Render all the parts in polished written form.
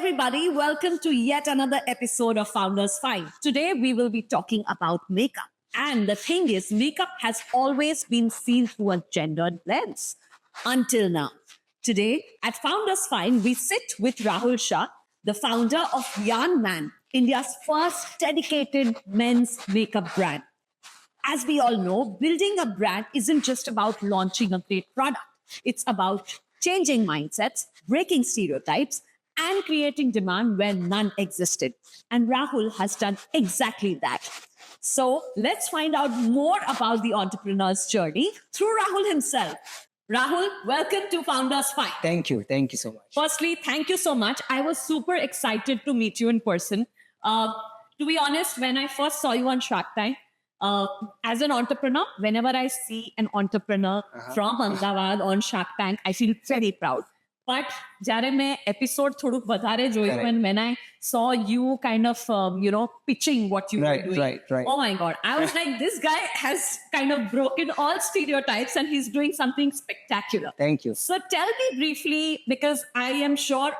everybody. Welcome to yet another episode of Founders Find. Today, we will be talking about makeup. And the thing is, makeup has always been seen through a gendered lens until now. Today, at Founders Find, we sit with Rahul Shah, the founder of Yarn Man, India's first dedicated men's makeup brand. As we all know, building a brand isn't just about launching a great product. It's about changing mindsets, breaking stereotypes, and creating demand where none existed. And Rahul has done exactly that. So let's find out more about the entrepreneur's journey through Rahul himself. Rahul, welcome to Founders Find. Thank you. Thank you so much. Firstly, thank you so much. I was super excited to meet you in person. To be honest, when I first saw you on Shark Tank, as an entrepreneur, whenever I see an entrepreneur from Ahmedabad on Shark Tank, I feel very proud. But jare main episode thodu vadare joyu, and when I saw you kind of, pitching what you were doing. Right. Oh my God. I was like, this guy has kind of broken all stereotypes and he's doing something spectacular. Thank you. So tell me briefly, because I am sure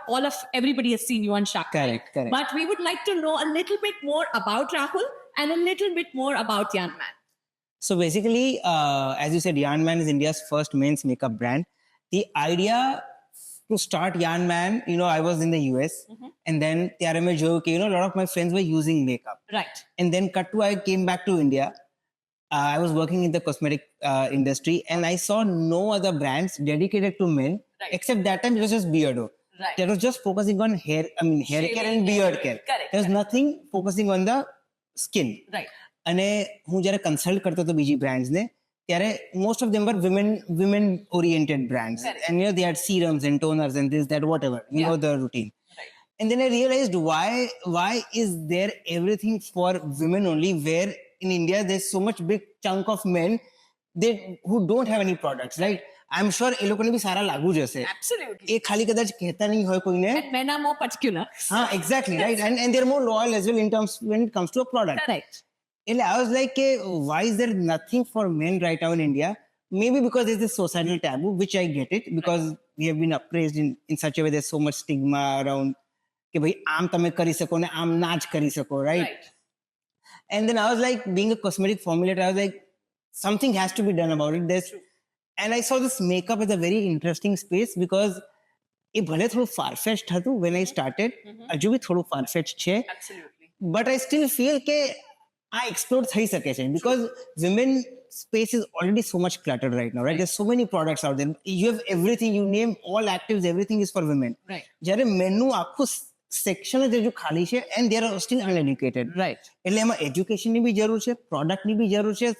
everybody has seen you on Shark Tank. Correct. But we would like to know a little bit more about Rahul and a little bit more about Yarn Man. So basically, as you said, Yarn Man is India's first men's makeup brand. The idea to start Yarn Man, I was in the US, and then a lot of my friends were using makeup. Right. And then I came back to India. I was working in the cosmetic industry, and I saw no other brands dedicated to men, except that time it was just Beardo. Right. That was just focusing on hair care and beard care. Correct. There was nothing focusing on the skin. Right. અને હું જ્યારે consult કરતો હતો બીજી બ્રાન્ડ્સને ત્યારે most of them were women oriented brands. Correct. And they had serums and toners and this that whatever know the routine. Right. And then I realized why is there everything for women only, where in India there's so much big chunk of men who don't have any products, right? I'm sure એ લોકોને બી સારા લાગુ જ હશે. Absolutely. એ ખાલી કદાચ કહેતા નહીં હોય કોઈને. And men are more particular. Exactly, right? And they're more loyal as well in terms when it comes to a product. Correct. I was like, why is there nothing for men right now in India? Maybe because there's this societal taboo, which I get it, because we have been appraised in such a way. There's so much stigma around कि भाई आम तमे करी सको ने आम ना ज करी सको, right? And then I was like, being a cosmetic formulator, I was like, something has to be done about it. And I saw this makeup as a very interesting space because એ ભલે થોડું far-fetched હતું when I started, હજુ બી થોડું far-fetched છે. Absolutely. But I still feel કે I explore થઈ શકે છે because women space is already so much cluttered right now, right? There's so many products out there. You have everything, you name all actives, everything is for women. Right. જ્યારે menનું આખું section જ હજુ ખાલી છે and they are still uneducated. Right. એટલે એમાં education ની બી જરૂર છે, product ની બી જરૂર છે,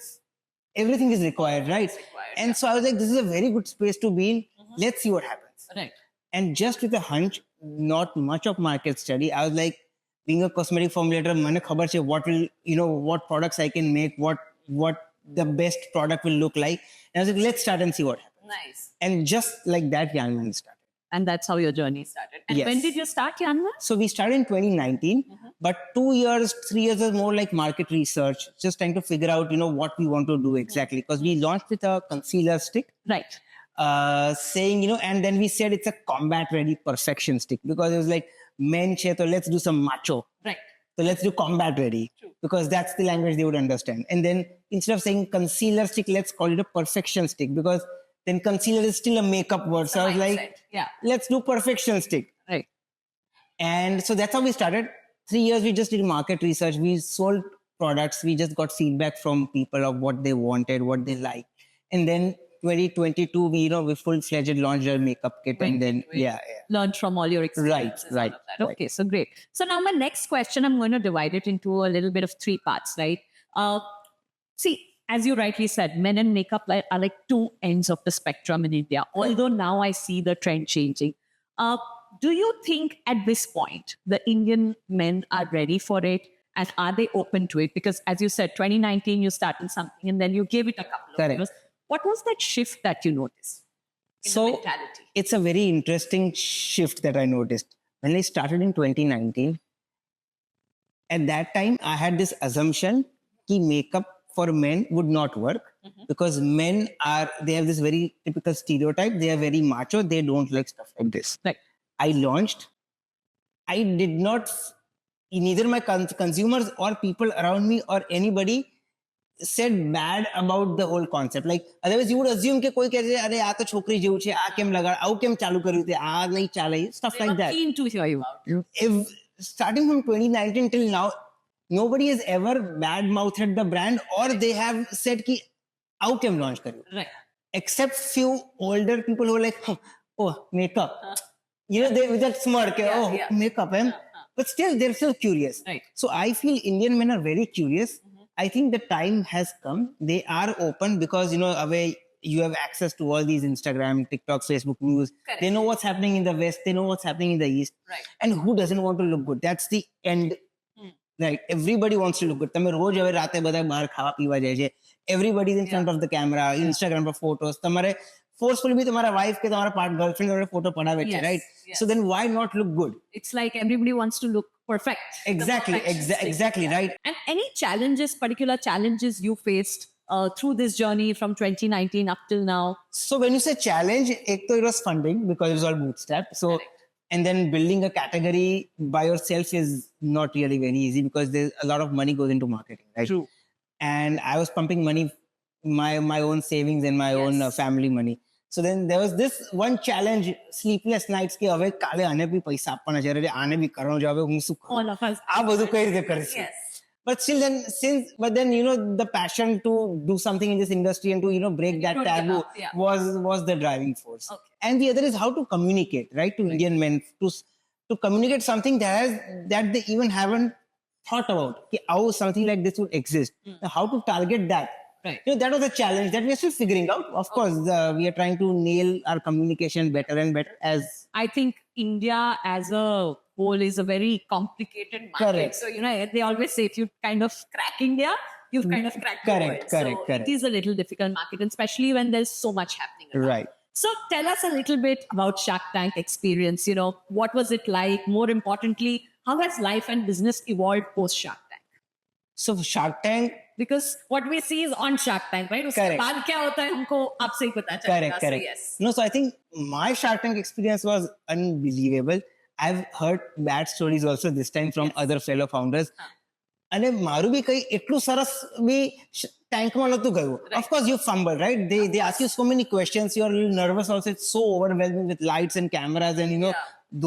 everything is required, right? And so I was like, this is a very good space to be in. Let's see what happens. Right. And just with a hunch, not much of market study, I was like, being a cosmetic formulator, મને ખબર છે what products I can make, what the best product will look like. And I was like, let's start and see what happens. Nice. And just like that, Yarn Man started. And that's how your journey started. And Yes. when did you start Yarn Man? So we started in 2019, but 2 years, 3 years was more like market research, just trying to figure out, what we want to do exactly. Because we launched with a concealer stick. Right. Saying, and then we said it's a combat ready perfection stick because it was like, men che, so let's do some macho. Right. So let's do combat ready. True. Because that's the language they would understand. And then instead of saying concealer stick, let's call it a perfection stick because then concealer is still a makeup word. So I was like, let's do perfection stick. Right. And so that's how we started. 3 years, we just did market research. We sold products. We just got feedback from people of what they wanted, what they liked. And then 2022, we full-fledged launched our makeup kit. And then, Learned from all your experiences. Right. Okay, so great. So now my next question, I'm going to divide it into a little bit of 3 parts, right? See, as you rightly said, men and makeup are like 2 ends of the spectrum in India. Although now I see the trend changing. Do you think at this point, the Indian men are ready for it? And are they open to it? Because as you said, 2019, you started something and then you gave it a couple of years. What was that shift that you noticed in the mentality? It's a very interesting shift that I noticed. When I started in 2019, at that time, I had this assumption that makeup for men would not work because men they have this very typical stereotype. They are very macho. They don't like stuff like this. Right. I launched I did not, neither my consumers or people around me or anybody said bad about the whole concept. Like otherwise you would assume કે કોઈ કહે છે અરે આ તો છોકરી જેવું છે આ કેમ લગાડ આવું કેમ ચાલુ કર્યું તે આ નહીં ચાલે stuff They like were that. keen to hear you out. If starting from 2019 till now, nobody has ever bad mouthed the brand or they have said ki આવું કેમ launch કર્યું, Right. except few older people who are like, oh, makeup. You know, they with that smirk, Yeah, oh, yeah. makeup, but still they're still curious. Right. So I feel Indian men are very curious. I think the time has come. They are open because, you know, away you have access to all these Instagram, TikTok, Facebook news. Correct. They know what's happening in the West. They know what's happening in the East. Right. And who doesn't want to look good? That's the end. Right. Everybody wants to look good. તમે રોજ હવે રાતે બધા બહાર ખાવા પીવા જાય છે. Everybody is in front of the camera, Instagram પર photos. તમારે forcefully બી તમારા wife કે તમારા girlfriend તમારે photo પડાવે છે, Yes, right? yes. So then why not look good? It's like everybody wants to look perfect. The Exactly, perfectionistic. exactly, right? And any challenges, particular challenges you faced through this journey from 2019 up till now? So when you say challenge, ek to it was funding because it was all bootstrapped. So, and then building a category by yourself is not really very easy because there's a lot of money goes into marketing, right? True. And I was pumping money, my own savings and my own family money. So then there was this one challenge, sleepless nights કે હવે કાલે આને બી પૈસા આપવાના છે અરે આને બી કરવાનો છે હવે હું શું કરું All of us. આ બધું કઈ રીતે કરીશ. Yes. But still then you know the passion to do something in this industry and to, you know, break that Put it taboo up, yeah. was the driving force. Okay. And the other is how to communicate, right, to Indian men, to communicate something that they even haven't thought about, how something like this would exist. Now, how to target that. Right. You know, that was a challenge that we are still figuring out. Of course, we are trying to nail our communication better and better as I think India as a whole is a very complicated market. Correct. So, you know, they always say if you kind of crack India, you've kind of cracked the Correct, world. correct, So correct. it is a little difficult market, and especially when there's so much happening around. right. So tell us a little bit about Shark Tank experience. You know, what was it like? More importantly, how has life and business evolved post Shark Tank? So Shark Tank, Because what we see is on Shark Tank, right? उसके Correct. बाद क्या होता है हमको आपसे ही पता चलेगा. correct, So, correct. yes. No, so I think my Shark Tank experience was unbelievable. I've heard bad stories also this time from other fellow founders. અને મારું બી કઈ એટલું સરસ બી ટેન્કમાં નહોતું ગયું. Of course you fumble, right? They ask you so many questions. You're a little nervous also. It's so overwhelming with lights and cameras and, you know,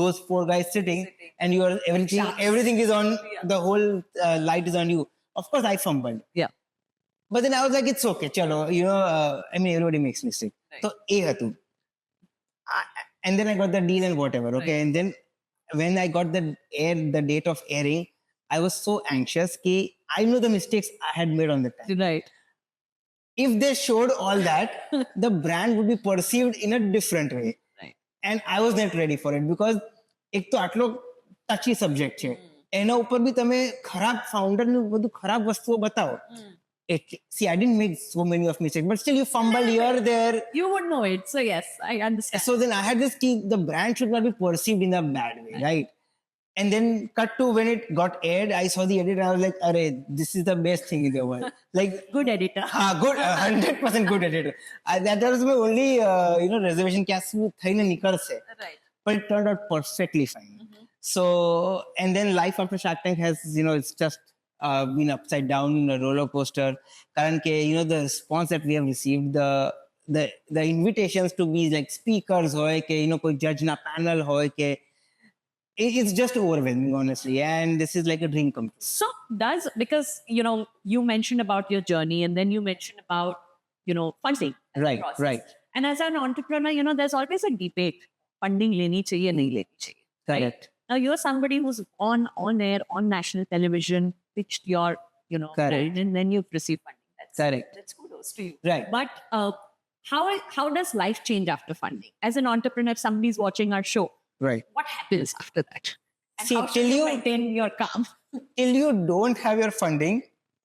those four guys sitting and you are everything is on, the whole light is on you. Of course I fumbled. Yeah. But then I was like, it's okay, chalo, you know, I mean, everybody makes mistake. So, એ હતું. And then I got the deal and whatever, okay? And then when I got the date of airing, I was so anxious कि I know the mistakes I had made on the time. Right. If they showed all that, the brand would be perceived in a different way. Right. And I was not ready for it because એક તો આટલો touchy subject છે. એના ઉપર બી તમે ખરાબ founder નું બધું ખરાબ વસ્તુઓ બતાવો. See, I didn't make so many of mistakes, but still you fumble here, there. You would know it. So yes, I understand. So then I had this key, the brand should not be perceived in a bad way, right? And then cut to when it got aired, I saw the edit and I was like, "Arey, this is the best thing in the world." Like, Good editor. good, 100% good editor. That was my only, you know, reservation. क्या smooth થઈને નીકળશે. Right. But it turned out perfectly fine. So, and then life after Shark Tank has, you know, it's just been upside down, a roller coaster. કારણ કે, you know, the response that we have received, the invitations to be like speakers હોય કે, you know, કોઈ judge na panel હોય કે, it's just overwhelming, honestly. And this is like a dream come true. So because, you know, you mentioned about your journey and then you mentioned about, you know, funding. as a Right, process. right. And as an entrepreneur, you know, there's always a debate. Funding लेनी चाहिए, नहीं लेनी चाहिए. Correct. Now you're somebody who's on air, on national television, pitched your, you know, Correct. brand, and then you've received funding. Correct. That's kudos to you. Right. But how does life change after funding? As an entrepreneur, if somebody's watching our show, Right. what happens after that? And See, how should till you you- maintain your calm? Till you don't have your funding,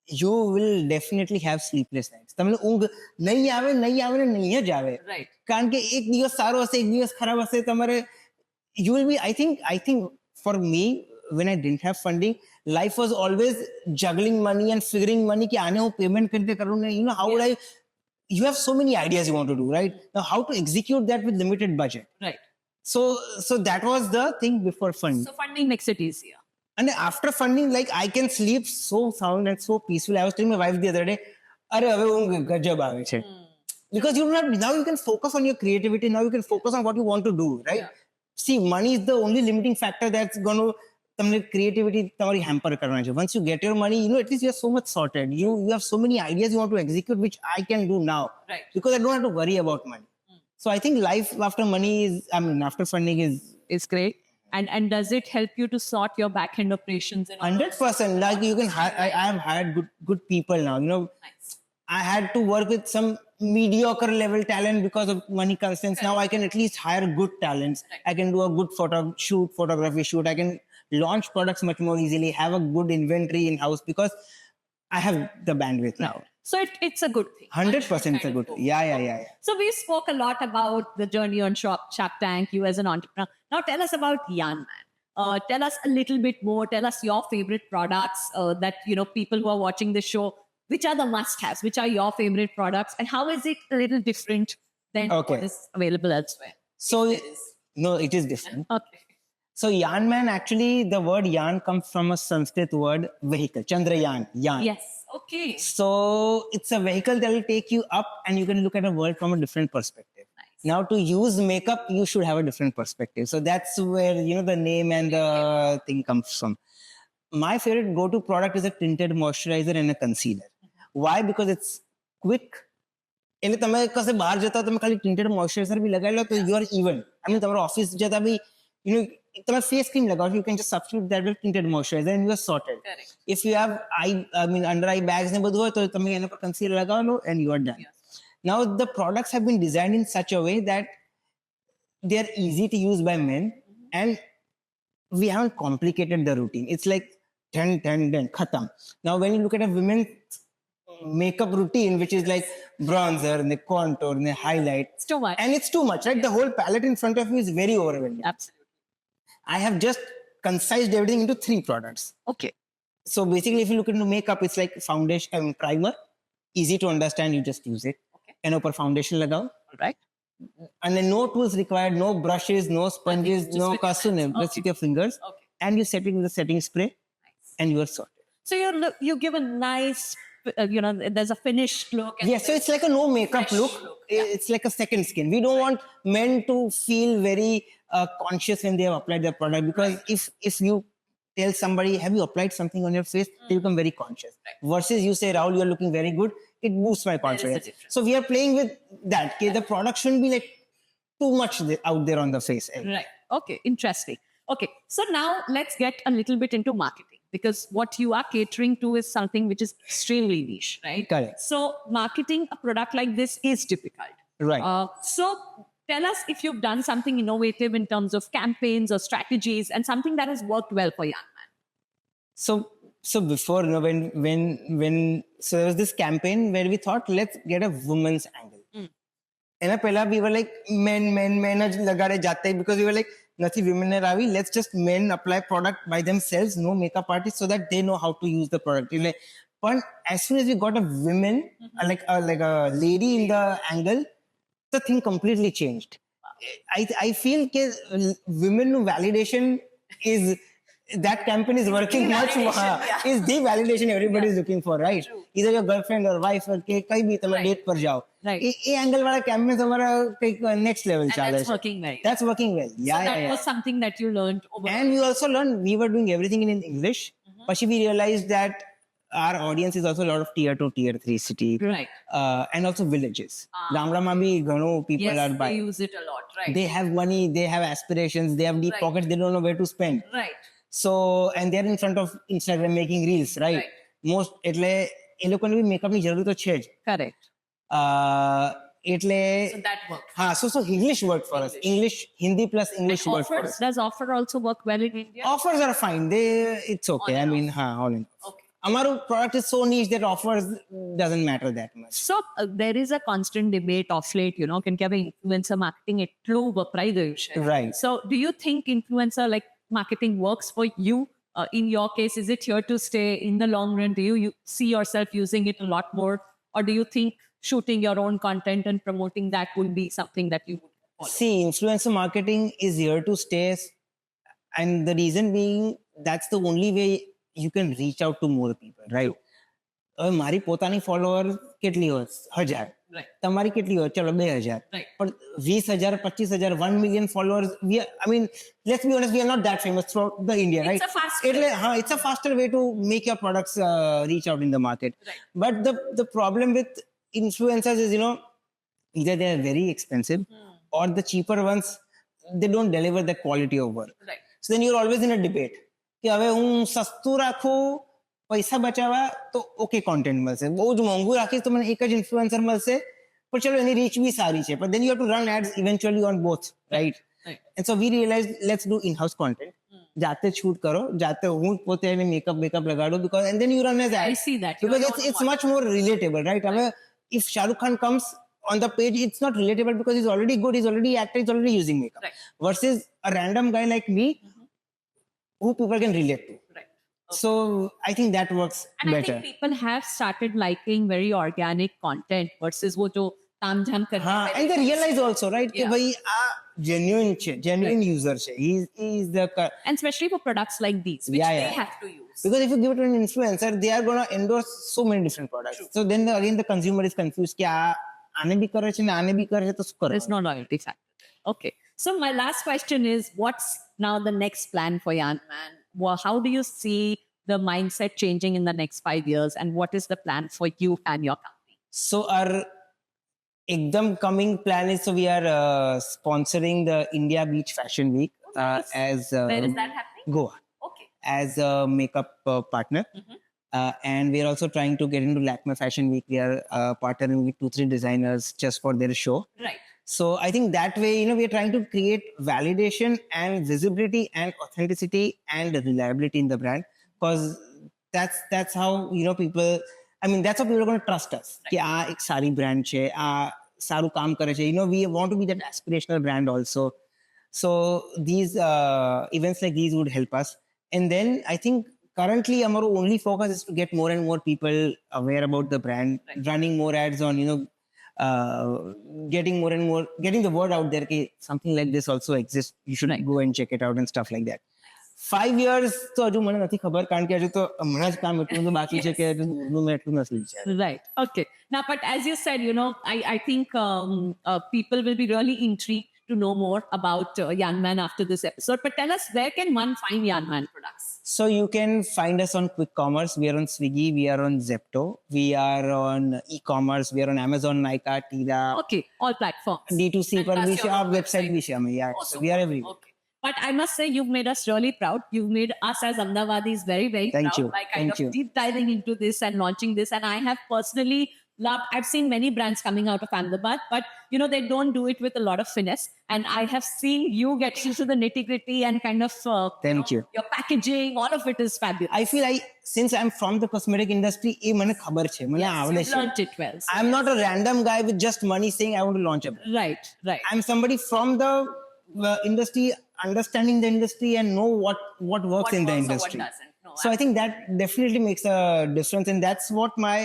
you will definitely have sleepless nights. તમને ઊંઘ નહીં આવે ને નહીં જ આવે. Right. કારણ કે એક દિવસ સારો હશે, એક દિવસ ખરાબ હશે, તમારે you will be, I think for me, when I didn't have funding, life was always juggling money and figuring money कि आने वो payment करते करूँ नहीं, you know, how would you have so many ideas you want to do, right? Now, how to execute that with limited budget. Right. So that was the thing before funding. So funding makes it easier. And after funding, like I can sleep so sound and so peaceful. I was telling my wife the other day, "Arey, હવે ઊંઘ ગજબ આવે છે." Because you don't have, now you can focus on your creativity. Now you can focus on what you want to do, right? Yeah. See, money is the only limiting factor that's going to તમને creativity તમારી hamper કરવાના છે. Once you get your money, you know, at least you are so much sorted. You have so many ideas you want to execute, which I can do now. Right. Because I don't have to worry about money. So I think life after money is, I mean, after funding is It's great. And does it help you to sort your back end operations and all? 100%. Like you can hire, I have hired good people now. You know, Nice. I had to work with some mediocre level talent because of money constraints. Now I can at least hire good talents. I can do a good photography shoot. I can launch products much more easily, have a good inventory in house because I have the bandwidth now. So it's a good thing. 100% it's a good. Yeah. So we spoke a lot about the journey on Shark Tank, you as an entrepreneur. Now tell us about Yan Man. Tell us a little bit more. Tell us your favorite products that, you know, people who are watching the show, which are the must-haves? Which are your favorite products? And how is it a little different than Okay. what is available elsewhere? So no, it is different. Okay. So Yan Man, actually, the word Yan comes from a Sanskrit word vehicle, Chandrayaan, Yan. Yes. Okay. So it's a vehicle that will take you up and you can look at a world from a different perspective. Nice. Now to use makeup, you should have a different perspective. So that's where, you know, the name and the thing comes from. My favorite go-to product is a tinted moisturizer and a concealer. Why? Because it's quick. એટલે તમે કશે બહાર જતા તમે ખાલી tinted moisturizer બી લગાવી લો તો you are even. I mean તમારા ઓફિસ જતા બી, you know, તમે face cream લગાવો, you can just substitute that with tinted moisturizer and you are sorted. Correct. If you have under eye bags ne બધું હોય તો તમે એના પર concealer લગાવો લો and you are done. Yes. Now the products have been designed in such a way that they are easy to use by men and we haven't complicated the routine. It's like 10, khatam. Now when you look at a women's makeup routine, which is like bronzer and the contour and the highlight, It's too much. and it's too much, right? The whole palette in front of you is very overwhelming. Absolutely. I have just concised everything into 3 products. Okay. So basically, if you look into makeup, it's like foundation, primer, easy to understand, you just use it. Okay. And upper foundation lagao. All right. And then no tools required, no brushes, no sponges, Just no with your custom, hands. just with your fingers. Okay. And you set it with a setting spray Nice. and you are sorted. So you give a nice, you know, there's a finished look. And Yes, so it's like a no makeup Fresh look. look, yeah. It's like a second skin. We don't want men to feel very conscious when they have applied their product because if you tell somebody, have you applied something on your face, they become very conscious. Right. Versus you say, Rahul, you're looking very good, it boosts my confidence. difference. So we are playing with that. Okay? The product shouldn't be like too much out there on the face. Right. Okay. Interesting. Okay. So now let's get a little bit into marketing because what you are catering to is something which is extremely niche, right? Correct. So marketing a product like this is difficult. Right. So tell us if you've done something innovative in terms of campaigns or strategies and something that has worked well for Yan Man. So before, you know, when so there was this campaign where we thought, let's get a woman's angle. એના પહેલા we were like men જ લગાડે જાતે because we were like નથી women ને Ravi, let's just men apply product by themselves, no makeup artist, so that they know how to use the product. એટલે પણ as soon as we got a women like a lady in the angle, the thing completely changed. I feel that women validation is, that campaign is working much more. Devalidation, Is the validation everybody is looking for, right? Either your girlfriend or wife or કઈ બી તમે Right. Date પર જાઓ, Right. એ angle વાળા campaign તમારા કઈક next level And ચાલે that's છે. working very well. That's working well. So Yeah, that yeah. was something that you learned over. And we also learned, we were doing everything in English, but we realized that our audience is also a lot of tier 2, tier 3 city, Right. and also villages. ગામડામાં બી ઘણો people Yes, are they buying. use it a lot. Right. They have money, they have aspirations, they have deep Right. pockets, they don't know where to spend. Right. So, and they're in front of Instagram making reels, right? Right. Most, એટલે એ લોકોને બી મેકઅપની જરૂર તો છે જ. Correct. એટલે So that worked. હા, so English worked for us. English, Hindi plus English worked for us. Does offer also work well in India? Offers are fine. It's okay. On I and mean, all in. Okay. Our product is so niche that offers doesn't matter that much. So there is a constant debate of late, you know, can have influencer marketing એટલું વપરાઈ ગયું છે. Right. So do you think influencer like marketing works for you? In your case, is it here to stay in the long run? Do you see yourself using it a lot more? Or do you think shooting your own content and promoting that would be something that you would? See, influencer marketing is here to stay, and the reason being that's the only way you can reach out to more people, right? હવે મારી પોતાની follower કેટલી હોય 1000, તમારી કેટલી હોય ચલો 2000, પણ 20,000 25,000 1 million followers, I mean, let's be honest, we are not that famous throughout the India, right? It's a faster way to make your products reach out in the market, but the problem with influencers is, either they are very expensive or the cheaper ones, they don't deliver the quality of work, so then you're always in a debate કે હવે હું સસ્તું રાખું પૈસા બચાવવા તો okay content મળશે, બહુ જ મોંઘું રાખીશ તો મને એક જ ઇન્ફ્લુએન્સર મળશે પણ ચલો એની રીચ બી સારી છે, but then you have to run ads eventually on both, right? And so we realized let's do in-house content, જાતે શૂટ કરો, જાતે હું પોતે એને makeup લગાડું, because and then you run as ads. I see that. Because it's much more relatable, right? હવે if Shah Rukh Khan comes on the page, it's not relatable because he's already good, he's already actor, he's already using makeup, versus a random guy like me who people can relate to. So I think that works And better. I think people have started liking very organic content versus वो जो तामझाम करने हाँ, वाले and they realize also, right, कि भाई आ genuine user છે, he is the and especially for products like these which Yeah, they yeah. have to use. because if you give it to an influencer, they are going to endorse so many different products. So then again the consumer is confused कि આને બી કરે છે ને આને બી કરે છે તો શું કરે? There's no loyalty factor. Okay. So my last question is, what's now the next plan for Yan Man? Well, how do you see the mindset changing in the next 5 years, and what is the plan for you and your company? So our ekdam coming plan is, so we are sponsoring the India Beach Fashion Week as Where is that happening? Goa, Okay. as a makeup partner. And we are also trying to get into Lakme Fashion Week. We are partnering with 2-3 designers just for their show. Right. So I think that way, we are trying to create validation and visibility and authenticity and reliability in the brand, because that's how people, I mean, that's how people are going to trust us. कि આ એક સારી brand છે, આ સારું કામ કરે છે. We want to be that aspirational brand also. So these events like these would help us. And then I think currently our only focus is to get more and more people aware about the brand, running more ads on, getting the word out there that something like this also exists, you should go and check it out and stuff like that. 5 years તો હજુ મને નથી ખબર, કારણ કે હજુ તો હમણાં જ કામ એટલું બધું બાકી છે કે મેં એટલું નથી વિચાર્યું. Right. Okay. Now, but as you said, I think people will be really intrigued to know more about Yan Man after this episode. But tell us, where can one find Yan Man products? So you can find us on quick commerce. We are on Swiggy, we are on Zepto, we are on e-commerce, we are on Amazon, Nykaa, Tira, Okay, all platforms. D2C And पर plus भी your our own website भी છે हमें, yeah. So we are everywhere. Okay. But I must say, you've made us really proud. You've made us as Ahmedabadis very, very Thank proud you. by kind Thank of you. deep diving into this and launching this. And I have personally loved, I've seen many brands coming out of Ahmedabad, but they don't do it with a lot of finesse. And I have seen you get into the nitty gritty and kind of, Thank you. your packaging, all of it is fabulous. I feel since I'm from the cosmetic industry, એ મને ખબર છે, મને આવડે You've છે. learned it well. So I'm not a random guy with just money saying I want to launch a brand. Right, right. I'm somebody from the industry, understanding the industry and know what works What in the works or industry. what doesn't. No, So I think that definitely makes a difference, and that's what my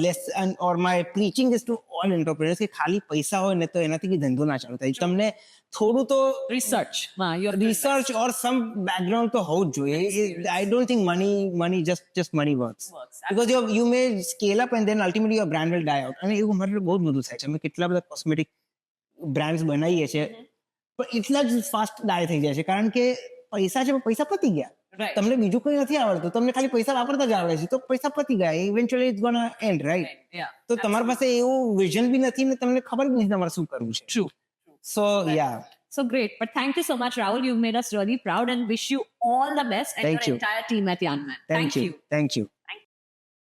lesson or my preaching is to all entrepreneurs કે ખાલી પૈસા હોય ને તો એનાથી કઈ ધંધો ના ચાલુ થાય. તમને થોડું તો research. Your research or some background તો હોવું જ જોઈએ. I don't think money just money works. Because you may scale up and then ultimately your brand will die out. અને એવું મારે બહુ જ બધું થાય છે. અમે કેટલા બધા કોસ્મેટિક બ્રાન્ડ્સ બનાવીએ છીએ પણ એટલા જ ફાસ્ટ ડાય થઈ જાય છે, કારણ કે પૈસા છે પણ પૈસા પતી ગયા. Right. તમને બીજું કોઈ નથી આવડતું, તમને ખાલી પૈસા વાપરતા જ આવડે છે તો પૈસા પતી ગયા. Eventually it's gonna end, right? Yeah. તો તમારી પાસે એવું વિઝન બી નથી ને તમને ખબર બી નથી તમારે શું કરવું છે. True. So yeah. So great. But thank you so much, Rahul. You've made us really proud and wish you all the best and Thank your you. entire team at Yan Man. Thank you. Thank you.